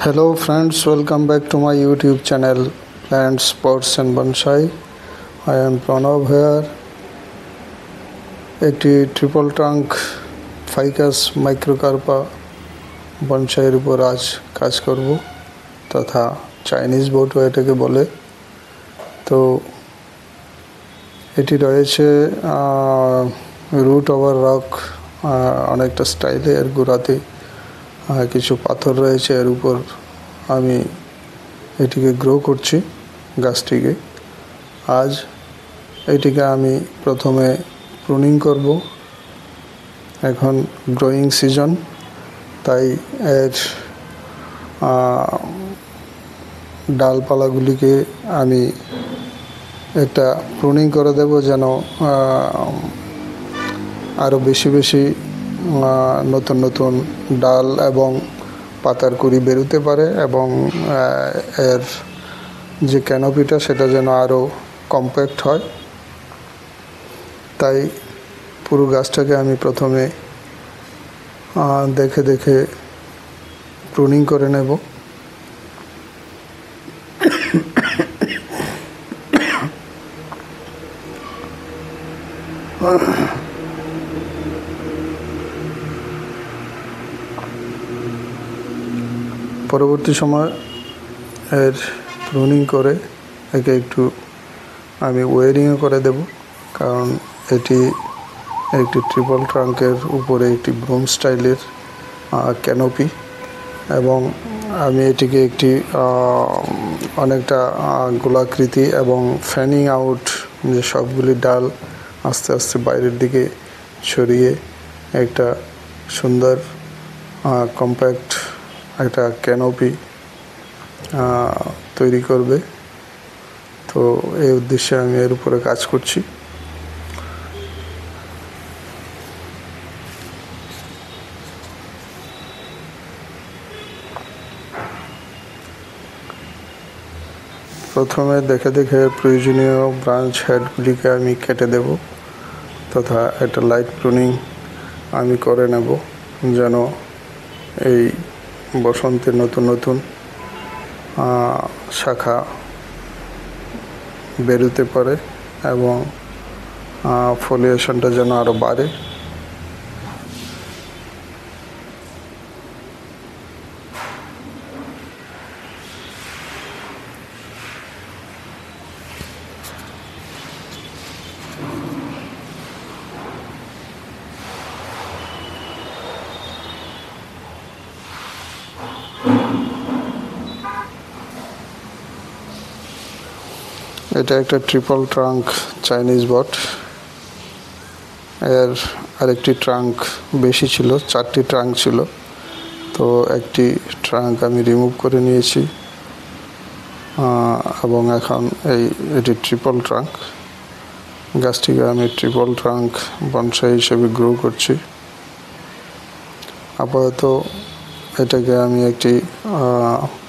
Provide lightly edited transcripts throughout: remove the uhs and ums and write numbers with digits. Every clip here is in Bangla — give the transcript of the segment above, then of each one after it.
Hello friends, welcome back to my YouTube channel Plants, Sports and Bonsai. I am Pranav here. একটি ট্রিপল ট্রাঙ্ক ফাইকাস মাইক্রোকার্পা বনসাইয়ের উপর আজ কাজ করব, তথা চাইনিজ বোটও এটাকে বলে। তো এটি রয়েছে রুট ওভার রক অনেকটা স্টাইলে। এর গোড়াতে কিছু পাথর রয়েছে, এর উপর আমি এটিকে গ্রো করছি গাছটিকে। আজ এটিকে আমি প্রথমে প্রুনিং করব। এখন গ্রোয়িং সিজন, তাই এর ডালপালাগুলিকে আমি একটা প্রুনিং করে দেব, যেন আরও বেশি বেশি নতুন নতুন ডাল এবং পাতার কুড়ি বেরোতে পারে, এবং এর যে ক্যানোপিটা সেটা যেন আরও কম্প্যাক্ট হয়। তাই পুরো গাছটাকে আমি প্রথমে দেখে দেখে প্রুনিং করে নেব। পরবর্তী সময় এর প্রুনিং করে একে একটু আমি ওয়ারিংও করে দেব, কারণ এটি একটি ট্রিপল ট্রাঙ্কের উপরে একটি ব্রুম স্টাইলের ক্যানোপি, এবং আমি এটিকে একটি অনেকটা গোলাকৃতি এবং ফ্যানিং আউট, যে সবগুলি ডাল আস্তে আস্তে বাইরের দিকে ছড়িয়ে একটা সুন্দর কম্প্যাক্ট একটা ক্যানোপি তৈরি করবে। তো এই উদ্দেশ্যে আমি এর উপরে কাজ করছি। প্রথমে দেখে দেখে প্রয়োজনীয় ব্রাঞ্চ হেডগুলিকে আমি কেটে দেব, তথা একটা লাইট প্রুনিং আমি করে নেব, যেন এই বসন্তে নতুন নতুন শাখা বেরোতে পারে এবং ফলিয়েশনটা যেন আরও বাড়ে। এটা একটা ট্রিপল ট্রাঙ্ক চাইনিজ বট। এর আরেকটি ট্রাঙ্ক বেশি ছিল, 4টি ট্রাঙ্ক ছিল। তো একটি ট্রাঙ্ক আমি রিমুভ করে নিয়েছি, এবং এখন এটি ট্রিপল ট্রাঙ্ক। গাছটিকে আমি ট্রিপল ট্রাঙ্ক বনসাই হিসেবে গ্রো করছি। আপাতত এটাকে আমি একটি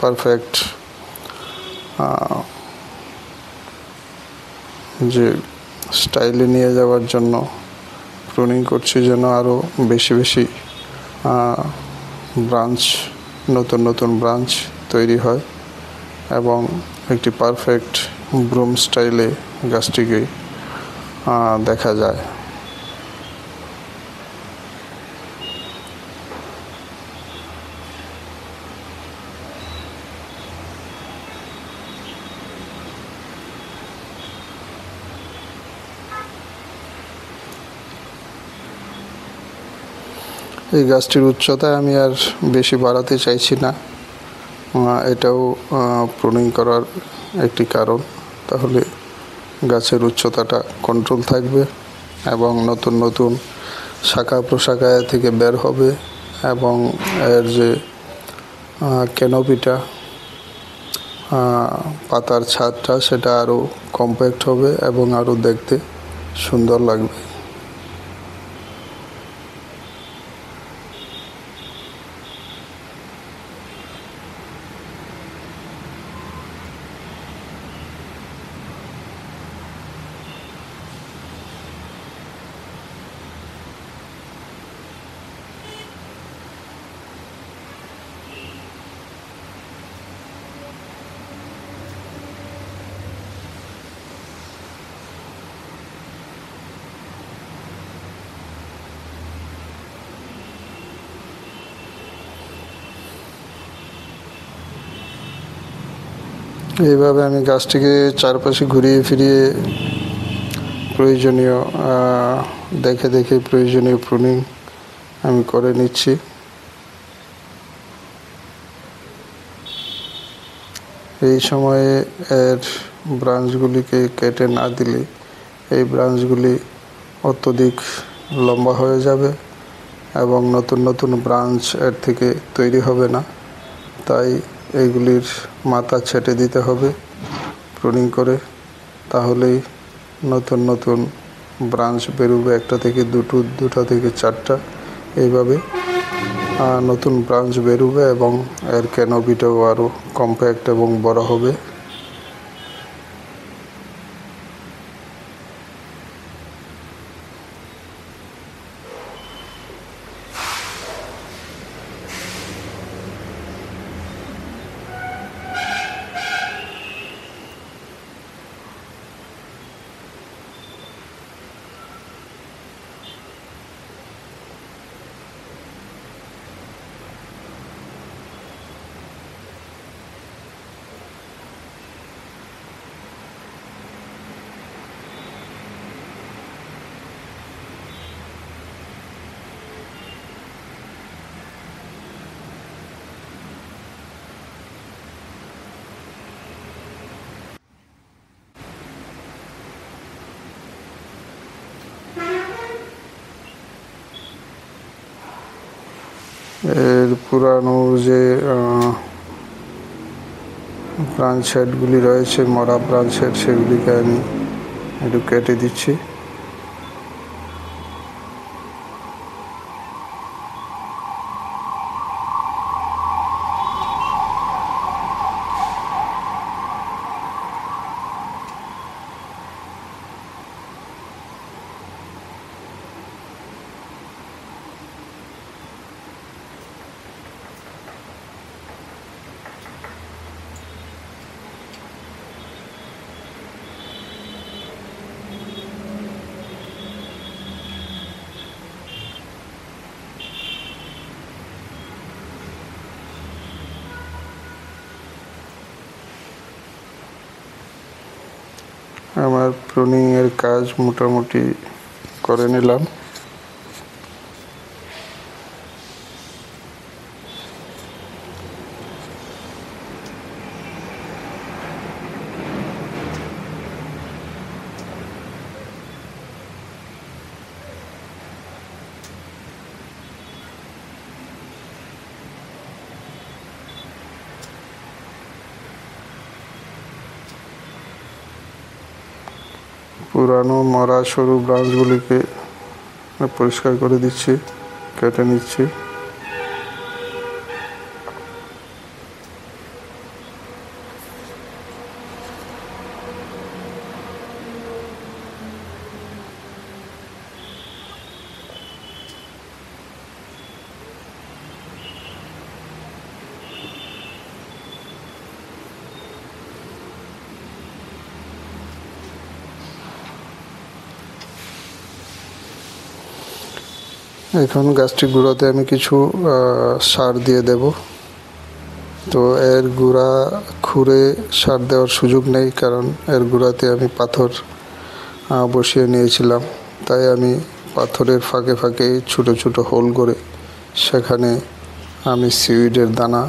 পারফেক্ট যে স্টাইলে নিয়ে যাওয়ার জন্য প্রুনিং করছি, যেন আরও বেশি বেশি ব্রাঞ্চ, নতুন নতুন ব্রাঞ্চ তৈরি হয় এবং একটি পারফেক্ট ব্রুম স্টাইলে গাছটিকে দেখা যায়। এই গাছটির উচ্চতা আমি আর বেশি বাড়াতে চাইছি না, এটাও প্রুনিং করার একটি কারণ। তাহলে গাছের উচ্চতাটা কন্ট্রোল থাকবে এবং নতুন নতুন শাখা প্রশাখা থেকে বের হবে, এবং এর যে ক্যানোপিটা, পাতার ছাদটা, সেটা আরও কম্প্যাক্ট হবে এবং আরও দেখতে সুন্দর লাগবে। এইভাবে আমি গাছটিকে চারপাশে ঘুরিয়ে ফিরিয়ে প্রয়োজনীয় দেখে দেখে প্রয়োজনীয় প্রুনিং আমি করে নিচ্ছি। এই সময়ে এর ব্রাঞ্চগুলিকে কেটে না দিলে এই ব্রাঞ্চগুলি অত্যধিক লম্বা হয়ে যাবে এবং নতুন নতুন ব্রাঞ্চ এর থেকে তৈরি হবে না। তাই এইগুলির মাথা ছেটে দিতে হবে প্রুনিং করে, তাহলেই নতুন নতুন ব্রাঞ্চ বেরোবে, একটা থেকে দুটা থেকে চারটা, এইভাবে নতুন ব্রাঞ্চ বেরোবে এবং এর ক্যানোপিটাও আরও কম্প্যাক্ট এবং বড় হবে। এর পুরানো যে ব্রাঞ্চ হেডগুলি রয়েছে, মরা ব্রাঞ্চ হেড, সেগুলিকে আমি একটু কেটে দিচ্ছি। আমার প্রুনিংয়ের কাজ মোটামুটি করে নিলাম। পুরানো মরা সরু ব্রাঞ্চগুলিকে পরিষ্কার করে দিচ্ছি, কেটে নিচ্ছি। এখন গাছটির গুঁড়াতে আমি কিছু সার দিয়ে দেব। তো এর গুঁড়া খুঁড়ে সার দেওয়ার সুযোগ নেই, কারণ এর গুঁড়াতে আমি পাথর বসিয়ে নিয়েছিলাম। তাই আমি পাথরের ফাঁকে ফাঁকে ছোটো ছোটো হোল করে সেখানে আমি সিউইডের দানা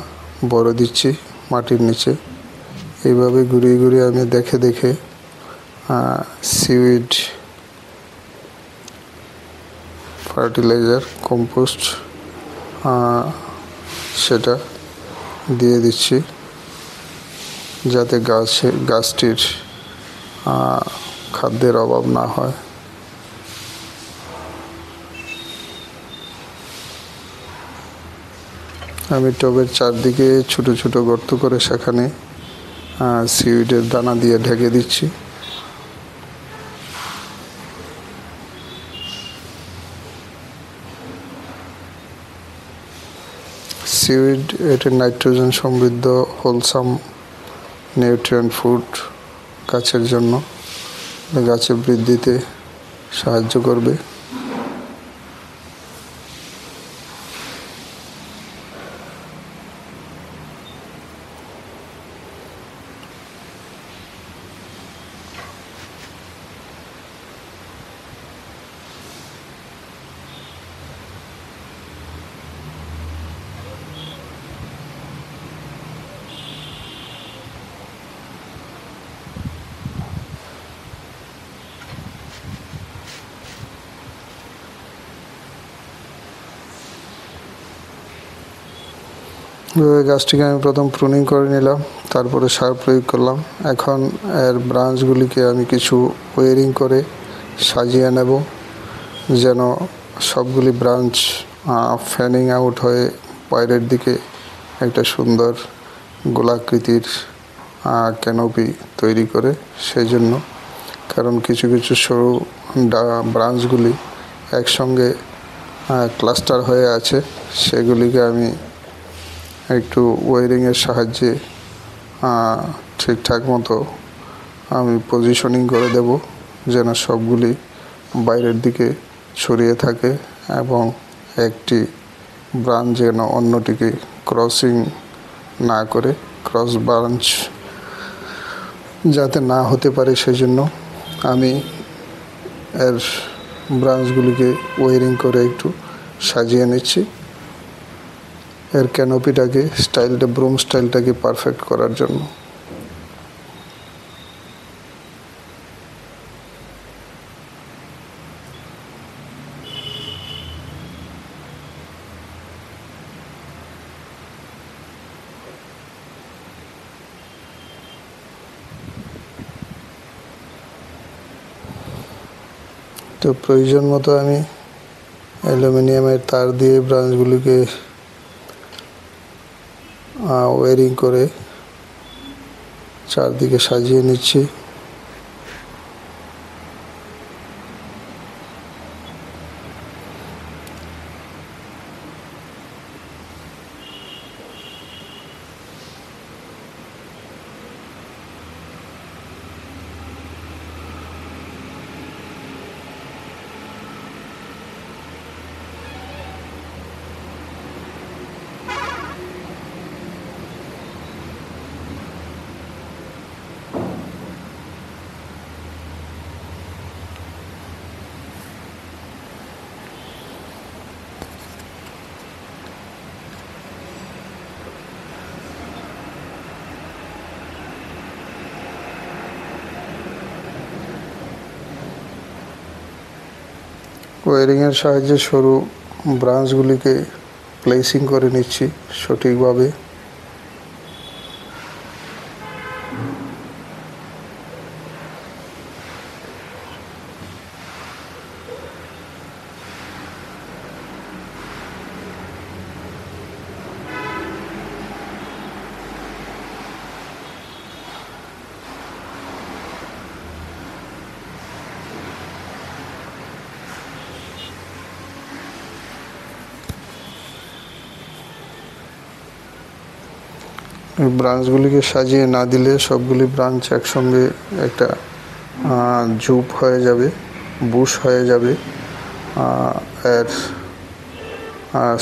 ভরে দিচ্ছি মাটির নিচে। এইভাবে ঘুরিয়ে ঘুরিয়ে আমি দেখে দেখে সিউইড, ফার্টিলাইজার, কম্পোস্ট সেটা দিয়ে দিচ্ছি, যাতে গাছটির খাদ্যের অভাব না হয়। আমি টবের চারদিকে ছোটো ছোটো গর্ত করে সেখানে সিউইডের দানা দিয়ে ঢেকে দিচ্ছি। সিউইড এটা নাইট্রোজেন সমৃদ্ধ হোলসাম নিউট্রিয়েন্ট ফুড গাছের জন্য, গাছের বৃদ্ধিতে সাহায্য করবে। গাছটিকে আমি প্রথম প্রুনিং করে নিলাম, তারপরে সার প্রয়োগ করলাম। এখন এর ব্রাঞ্চগুলিকে আমি কিছু ওয়ারিং করে সাজিয়ে নেব, যেন সবগুলি ব্রাঞ্চ ফ্যানিং আউট হয়ে বাইরের দিকে একটা সুন্দর গোলাকৃতির ক্যানোপি তৈরি করে। সেই জন্য, কারণ কিছু কিছু সরু ব্রাঞ্চগুলি একসঙ্গে ক্লাস্টার হয়ে আছে, সেগুলিকে আমি একটু ওয়ারিংয়ের সাহায্যে ঠিকঠাক মতো আমি পজিশনিং করে দেব, যেন সবগুলি বাইরের দিকে ছড়িয়ে থাকে এবং একটি ব্রাঞ্চ যেন অন্যটিকে ক্রসিং না করে, ক্রস ব্রাঞ্চ যাতে না হতে পারে, সেজন্য আমি এর ব্রাঞ্চগুলিকে ওয়ারিং করে একটু সাজিয়ে নিচ্ছি এর ক্যানোপিটাকে, ব্রুম স্টাইলটাকে পারফেক্ট করার জন্য। তো প্রয়োজন মতো আমি অ্যালুমিনিয়ামের তার দিয়ে ব্রাঞ্চগুলিকে ওয়ারিং করে চারদিকে সাজিয়ে নিচ্ছি। ওয়ারিংয়ের সাহায্যে সরু ব্রাঞ্চগুলিকে প্লেসিং করে নিচ্ছি সঠিকভাবে। ব্রাঞ্চগুলিকে সাজিয়ে না দিলে সবগুলি ব্রাঞ্চ একসঙ্গে একটা ঝুপ হয়ে যাবে, বুশ হয়ে যাবে, এর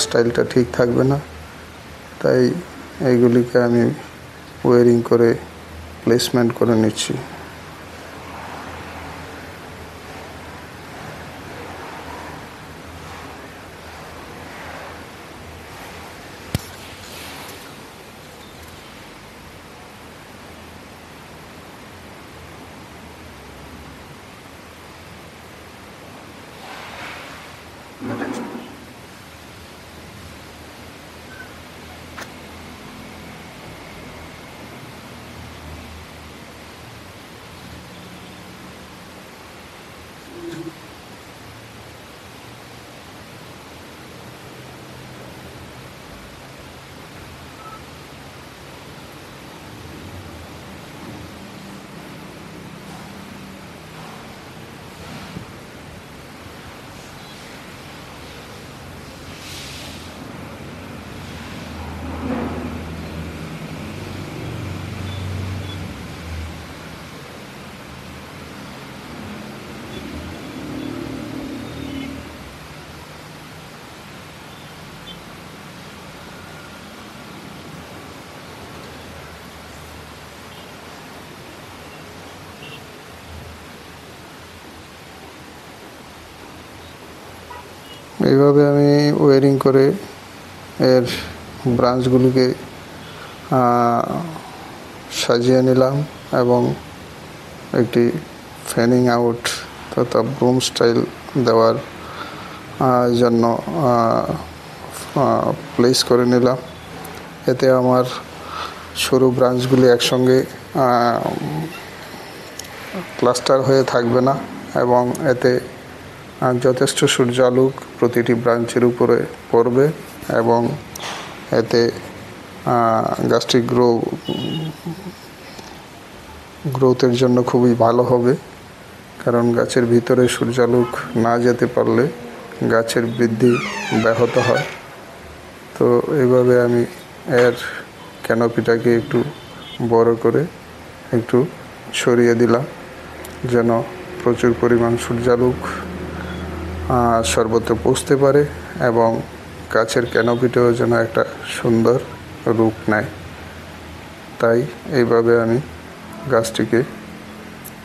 স্টাইলটা ঠিক থাকবে না। তাই এইগুলিকে আমি ওয়ারিং করে প্লেসমেন্ট করে নিচ্ছি। এইভাবে আমি ওয়ারিং করে এর ব্রাঞ্চগুলিকে সাজিয়ে নিলাম এবং একটি ফ্যানিং আউট তথা ব্রুম স্টাইল দেওয়ার জন্য প্লেস করে নিলাম। এতে আমার সরু ব্রাঞ্চগুলি একসঙ্গে ক্লাস্টার হয়ে থাকবে না এবং এতে যথেষ্ট সূর্য আলো প্রতিটি ব্রাঞ্চের উপরে পড়বে এবং এতে গাছটি গ্রোথের জন্য খুবই ভালো হবে, কারণ গাছের ভিতরে সূর্যালোক না যেতে পারলে গাছের বৃদ্ধি ব্যাহত হয়। তো এইভাবে আমি এর ক্যানোপিটাকে একটু বড় করে একটু সরিয়ে দিলাম, যেন প্রচুর পরিমাণ সূর্যালোক সর্বত্র পৌঁছতে পারে এবং গাছের ক্যানোপিটাও যেন একটা সুন্দর রূপ নেয়। তাই এইভাবে আমি গাছটিকে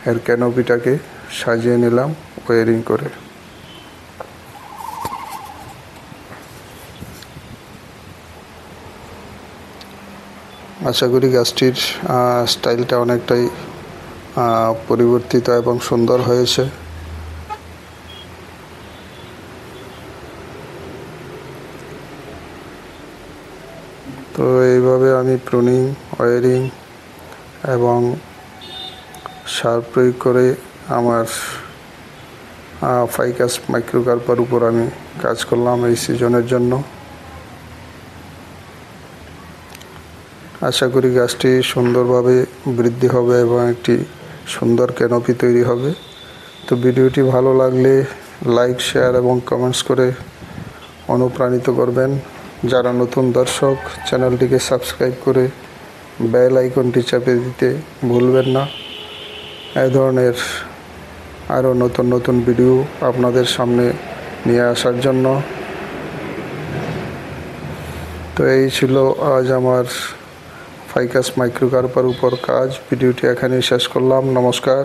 এর ক্যানোপিটাকে সাজিয়ে নিলাম ওয়ারিং করে। আশা করি গাছটির স্টাইলটা অনেকটাই পরিবর্তিত এবং সুন্দর হয়েছে। তো এইভাবে আমি প্রুনিং, ওয়ারিং এবং সার প্রয়োগ করে আমার ফাইকাস মাইক্রোকার্পার উপর আমি কাজ করলাম এই সিজনের জন্য। আশা করি গাছটি সুন্দরভাবে বৃদ্ধি হবে এবং একটি সুন্দর ক্যানোপি তৈরি হবে। তো ভিডিওটি ভালো লাগলে লাইক, শেয়ার এবং কমেন্টস করে অনুপ্রাণিত করবেন। যারা নতুন দর্শক, চ্যানেলটিকে সাবস্ক্রাইব করে বেল আইকনটি চাপে দিতে ভুলবেন না। এই ধরনের আরও নতুন নতুন ভিডিও আপনাদের সামনে নিয়ে আসার জন্য। তো এই ছিল আজ আমার ফাইকাস মাইক্রোকার্পার উপর কাজ। ভিডিওটি এখানেই শেষ করলাম। নমস্কার।